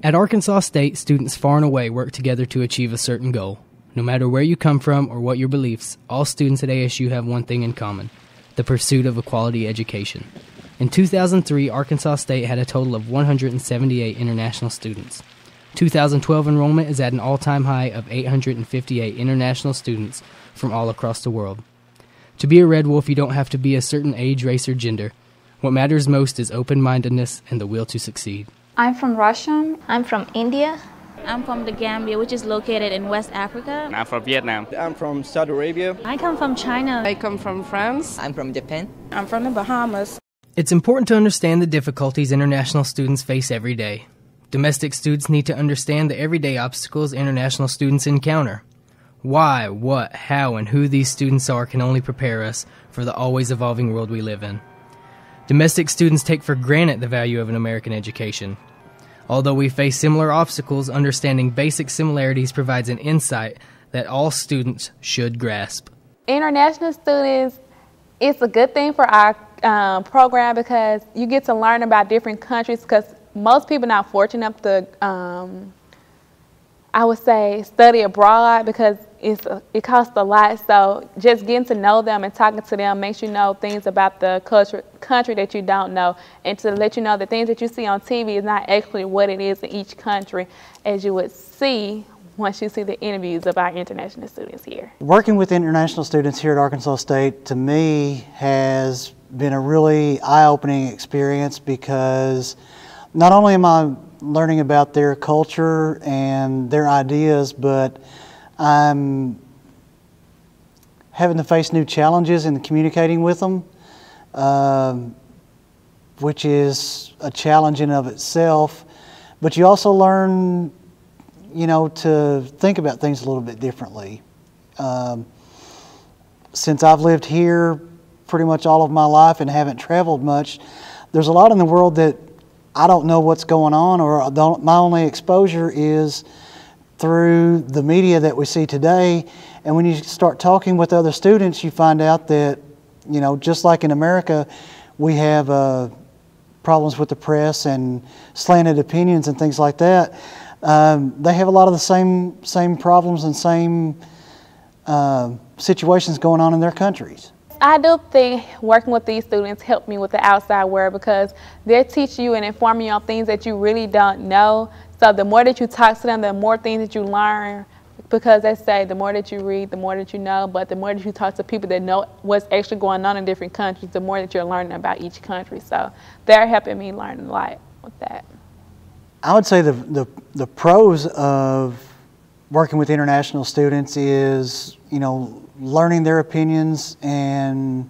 At Arkansas State, students far and away work together to achieve a certain goal. No matter where you come from or what your beliefs, all students at ASU have one thing in common: the pursuit of a quality education. In 2003, Arkansas State had a total of 178 international students. 2012 enrollment is at an all-time high of 858 international students from all across the world. To be a Red Wolf, you don't have to be a certain age, race, or gender. What matters most is open-mindedness and the will to succeed. I'm from Russia. I'm from India. I'm from the Gambia, which is located in West Africa. I'm from Vietnam. I'm from Saudi Arabia. I come from China. I come from France. I'm from Japan. I'm from the Bahamas. It's important to understand the difficulties international students face every day. Domestic students need to understand the everyday obstacles international students encounter. Why, what, how, and who these students are can only prepare us for the always evolving world we live in. Domestic students take for granted the value of an American education. Although we face similar obstacles, understanding basic similarities provides an insight that all students should grasp. International students, it's a good thing for our program because you get to learn about different countries, because most people are not fortunate enough to, I would say, study abroad because it costs a lot. So just getting to know them and talking to them makes you know things about the country that you don't know, and to let you know the things that you see on TV is not actually what it is in each country, as you would see once you see the interviews of our international students here. Working with international students here at Arkansas State, to me, has been a really eye-opening experience, because not only am I learning about their culture and their ideas, but I'm having to face new challenges in communicating with them, which is a challenge in of itself. But you also learn, you know, to think about things a little bit differently. Since I've lived here pretty much all of my life and haven't traveled much, there's a lot in the world that I don't know what's going on, or my only exposure is through the media that we see today. And when you start talking with other students, you find out that, you know, just like in America, we have problems with the press and slanted opinions and things like that. They have a lot of the same problems and same situations going on in their countries. I do think working with these students helped me with the outside world, because they're teaching you and informing you on things that you really don't know. So the more that you talk to them, the more things that you learn, because they say the more that you read, the more that you know, but the more that you talk to people that know what's actually going on in different countries, the more that you're learning about each country. So they're helping me learn a lot with that. I would say the pros of working with international students is, you know, learning their opinions and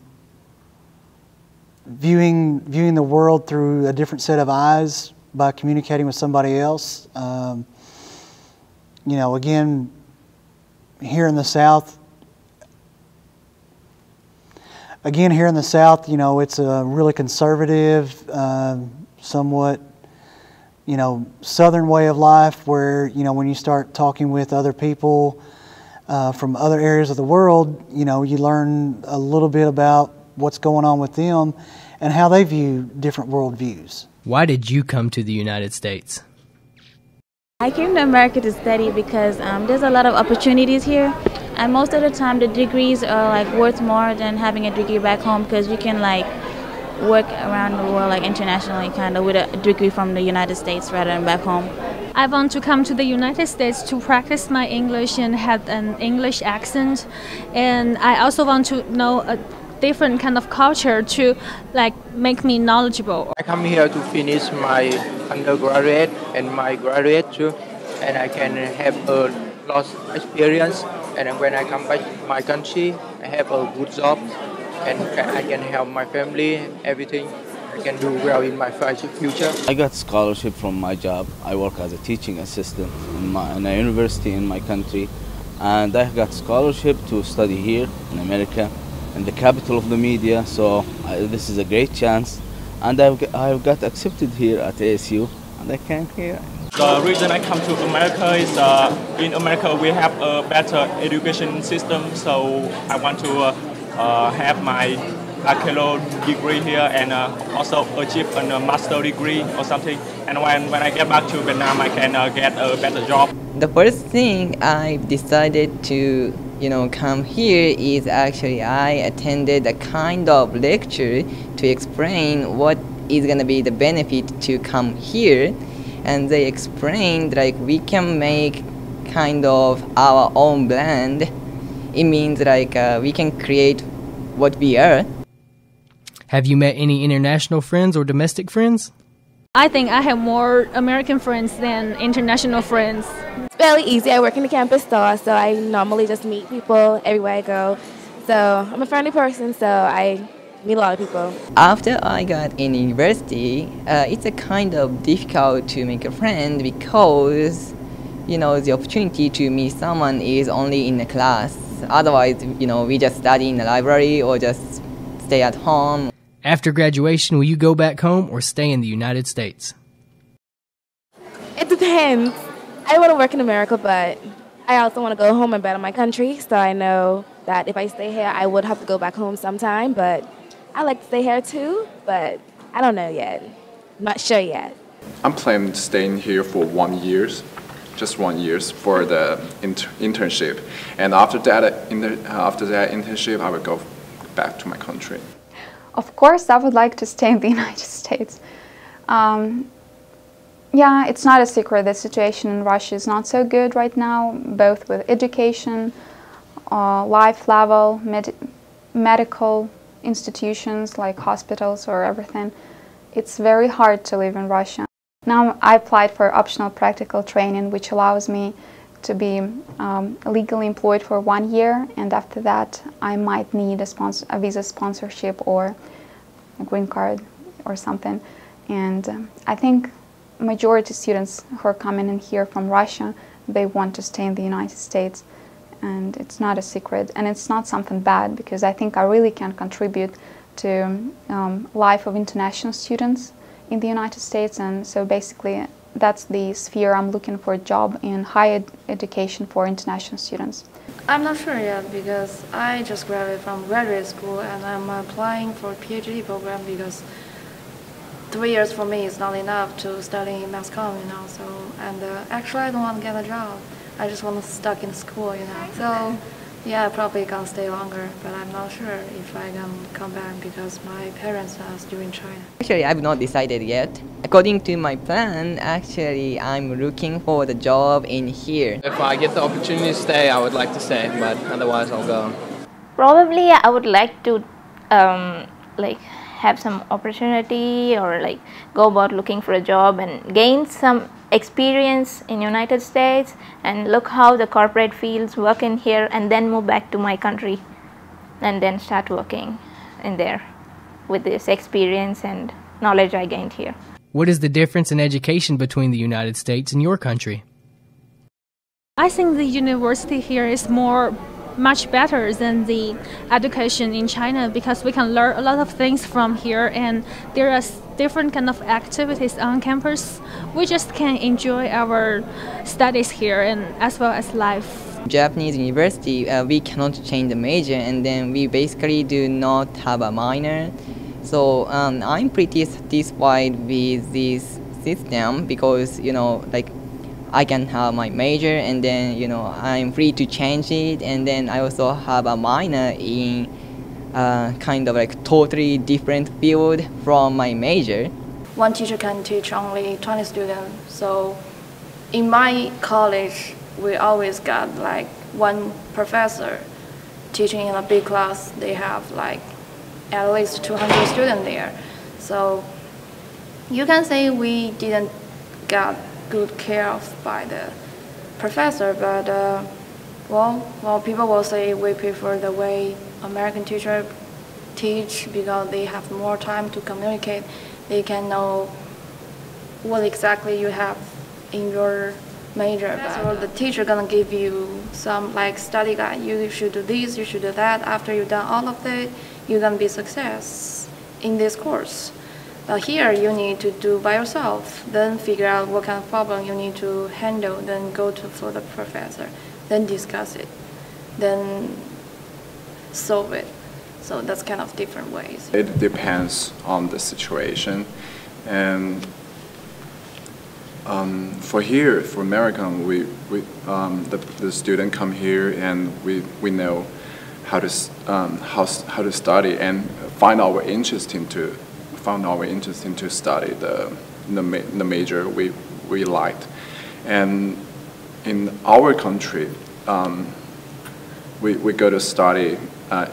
viewing the world through a different set of eyes by communicating with somebody else. You know, again, here in the South, you know, it's a really conservative, somewhat, you know, Southern way of life, where, you know, when you start talking with other people from other areas of the world, you know, you learn a little bit about what's going on with them and how they view different worldviews. Why did you come to the United States? I came to America to study because there's a lot of opportunities here, and most of the time the degrees are like worth more than having a degree back home, because you can like work around the world like internationally kind of with a degree from the United States rather than back home. I want to come to the United States to practice my English and have an English accent, and I also want to know a different kind of culture to like make me knowledgeable. I come here to finish my undergraduate and my graduate too, and I can have a lot of experience, and when I come back to my country, I have a good job and I can help my family, everything. I can do well in my future. I got scholarship from my job. I work as a teaching assistant in a university in my country, and I got scholarship to study here in America, in the capital of the media. So this is a great chance, and I've got accepted here at ASU, and I came here. The reason I come to America is in America we have a better education system, so I want to have my bachelor degree here and also achieve a master degree or something. And when I get back to Vietnam, I can get a better job. The first thing I decided to come here is actually I attended a kind of lecture to explain what is going to be the benefit to come here, and they explained like we can make kind of our own brand. It means like we can create what we are. Have you met any international friends or domestic friends? I think I have more American friends than international friends. It's fairly easy. I work in the campus store, so I normally just meet people everywhere I go. So I'm a friendly person, so I meet a lot of people. After I got in university, it's a kind of difficult to make a friend because the opportunity to meet someone is only in the class. Otherwise, we just study in the library or just stay at home. After graduation, will you go back home or stay in the United States? It depends. I want to work in America, but I also want to go home and better my country. So I know that if I stay here, I would have to go back home sometime. But I like to stay here too, but I don't know yet. I'm not sure yet. I'm planning to stay here for 1 year, just 1 year for the internship. And after that internship, I will go back to my country. Of course, I would like to stay in the United States. Yeah, it's not a secret. The situation in Russia is not so good right now, both with education, life level, medical institutions like hospitals or everything. It's very hard to live in Russia. Now I applied for optional practical training, which allows me to be legally employed for 1 year, and after that I might need a visa sponsorship or a green card or something. And I think majority students who are coming in here from Russia, they want to stay in the United States, and it's not a secret, and it's not something bad, because I think I really can contribute to life of international students in the United States. And so basically that's the sphere I'm looking for a job in, higher education for international students. I'm not sure yet because I just graduated from graduate school and I'm applying for a PhD program because 3 years for me is not enough to study mass comm, So, and actually I don't want to get a job. I just want to stuck in school, So, yeah, I probably can stay longer, but I'm not sure if I can come back because my parents are still in China. Actually, I've not decided yet. According to my plan, actually, I'm looking for the job in here. If I get the opportunity to stay, I would like to stay, but otherwise I'll go. Probably I would like to have some opportunity or go about looking for a job and gain some experience in United States and look how the corporate fields work in here, and then move back to my country and then start working in there with this experience and knowledge I gained here. What is the difference in education between the United States and your country? I think the university here is much better than the education in China because we can learn a lot of things from here, and there are different kind of activities on campus. We just can enjoy our studies here and as well as life. Japanese university, we cannot change the major, and then we basically do not have a minor. So I'm pretty satisfied with this system because I can have my major and then I'm free to change it, and then I also have a minor in kind of totally different field from my major. One teacher can teach only 20 students, so in my college we always got one professor teaching in a big class. They have at least 200 students there, so you can say we didn't get good care of by the professor, but well, people will say we prefer the way American teachers teach because they have more time to communicate. They can know what exactly you have in your major. So the teacher gonna give you some study guide. You should do this, you should do that. After you've done all of that, you're gonna be success in this course. But here you need to do by yourself, then figure out what kind of problem you need to handle, then go for the professor, then discuss it, then solve it. So that's kind of different ways. It depends on the situation. And for here, for American, the student come here and we know how to study and find our interest into study the major we liked. And in our country, we go to study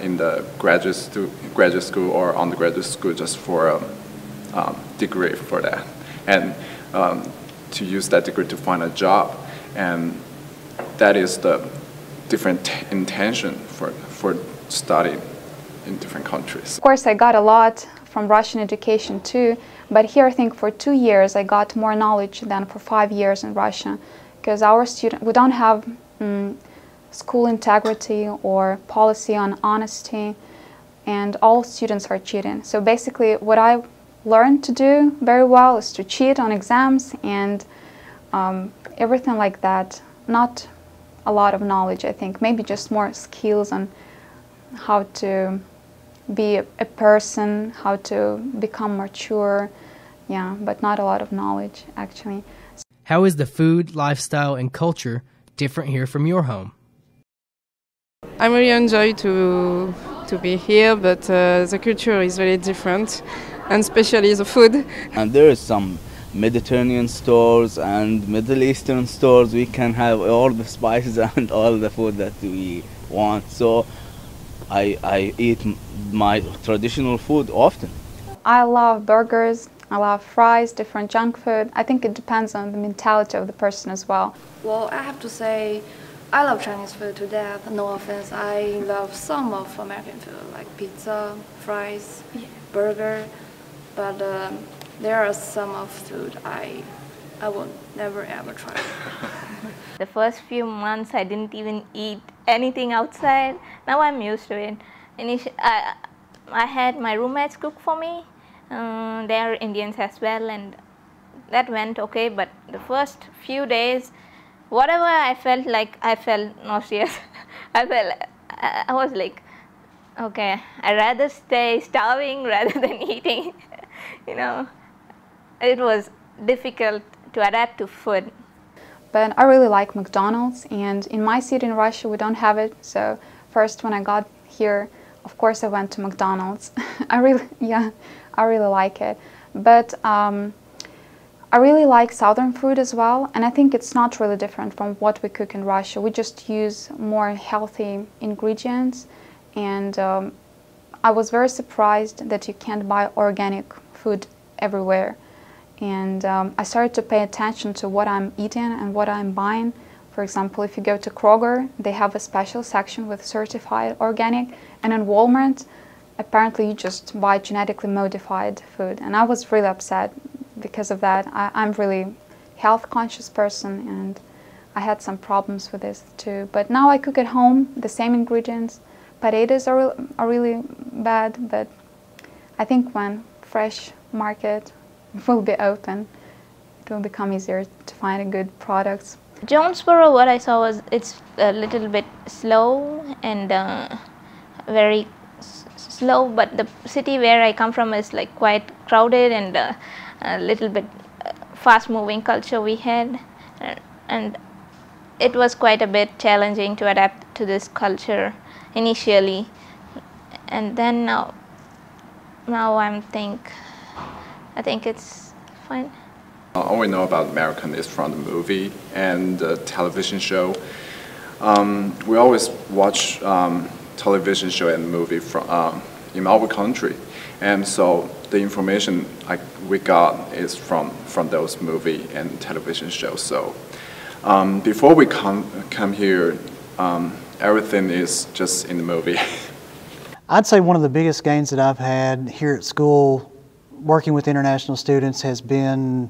in the graduate school or undergraduate school just for a degree for that, and to use that degree to find a job, and that is the different intention for studying in different countries. Of course, I got a lot from Russian education too, but here I think for 2 years I got more knowledge than for 5 years in Russia, because we don't have school integrity or policy on honesty, and all students are cheating. So basically what I learned to do very well is to cheat on exams and everything like that. Not a lot of knowledge, I think, maybe just more skills on how to be a person, how to become mature, yeah, but not a lot of knowledge actually. How is the food, lifestyle, and culture different here from your home? I really enjoy to be here, but the culture is very different, and especially the food. And there is some Mediterranean stores and Middle Eastern stores. We can have all the spices and all the food that we want. So I eat my traditional food often. I love burgers, I love fries, different junk food. I think it depends on the mentality of the person as well. Well, I have to say, I love Chinese food to death. No offense, I love some of American food, like pizza, fries, burger, but there are some of food I will never ever try. The first few months I didn't even eat anything outside. Now I'm used to it. I had my roommates cook for me. They are Indians as well, and that went okay, but the first few days, whatever I felt nauseous. I was like, okay, I'd rather stay starving rather than eating. You know, it was difficult to adapt to food. But I really like McDonald's, and in my city in Russia we don't have it. So first when I got here, of course I went to McDonald's. I really like it. But I really like southern food as well, and I think it's not really different from what we cook in Russia. We just use more healthy ingredients, and I was very surprised that you can't buy organic food everywhere. And I started to pay attention to what I'm eating and what I'm buying. For example, if you go to Kroger, they have a special section with certified organic, and in Walmart, apparently you just buy genetically modified food. And I was really upset because of that. I'm really health conscious person, and I had some problems with this too. But now I cook at home, the same ingredients. Potatoes are really bad, but I think when fresh market will be open, it will become easier to find good products. Jonesboro, what I saw was it's a little bit slow and very slow, but the city where I come from is like quite crowded and a little bit fast-moving culture we had, and it was quite a bit challenging to adapt to this culture initially, and then now I think it's fine. All we know about American is from the movie and the television show. We always watch television show and movie from in our country, and so the information we got is from those movie and television shows. So before we come here, everything is just in the movie. I'd say one of the biggest gains that I've had here at school working with international students has been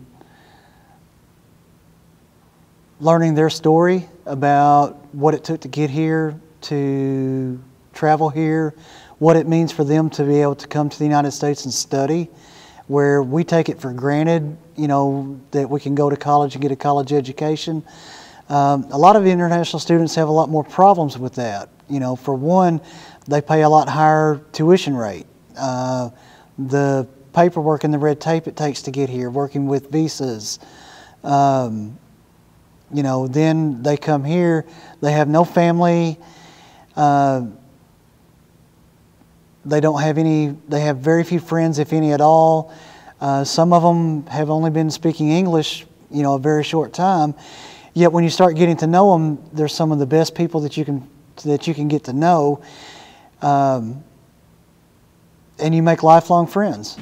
learning their story about what it took to get here, to travel here, what it means for them to be able to come to the United States and study, where we take it for granted, you know, that we can go to college and get a college education. A lot of international students have a lot more problems with that. You know, for one, they pay a lot higher tuition rate. The paperwork and the red tape it takes to get here, working with visas. You know, then they come here, they have no family, they don't have any, they have very few friends, if any at all. Some of them have only been speaking English, you know, a very short time. Yet when you start getting to know them, they're some of the best people that you can get to know, and you make lifelong friends.